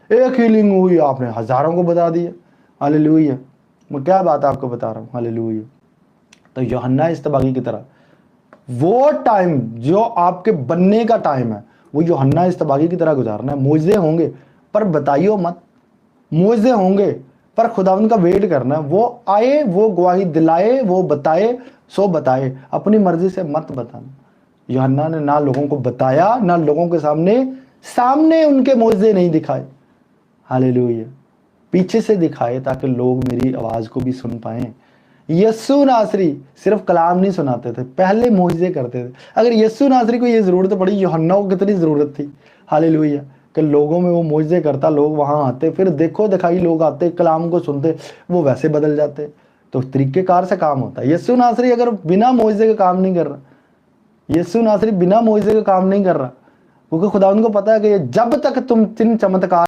एक हीलिंग हुई, आपने हजारों को बता दिया। हालेलुया। मैं क्या बात आपको बता रहा हूँ। हालेलुया। तो यूहन्ना इस्तबागी की तरह वो टाइम जो आपके बनने का टाइम है, वो यूहन्ना इस्तबागी की तरह गुजारना है। मुझे होंगे पर बताइयो मत, मुझे होंगे पर खुदावंद का वेट करना है। वो आए, वो गवाही दिलाए, वो बताए सो बताए, अपनी मर्जी से मत बताना। यूहन्ना ने ना लोगों को बताया, ना लोगों के सामने उनके मोजे नहीं दिखाए। हालेलुया। पीछे से दिखाए ताकि लोग मेरी आवाज को भी सुन पाए। यस्सु नासरी सिर्फ कलाम नहीं सुनाते थे, पहले मोइजे करते थे। अगर यस्सु नासरी को ये जरूरत पड़ी, यूहन्ना को कितनी जरूरत थी। हालेलुया। कि लोगों में वो मोइजे करता, लोग वहां आते, फिर देखो दिखाई लोग आते, कलाम को सुनते, वो वैसे बदल जाते। तो तरीकेकार से काम होता है। यस्सु नासरी अगर बिना मोइजे का काम नहीं कर रहा, यस्सु नासरी बिना मोइजे का काम नहीं कर रहा, क्योंकि खुदा उनको पता है कि जब तक तुम 3 चमत्कार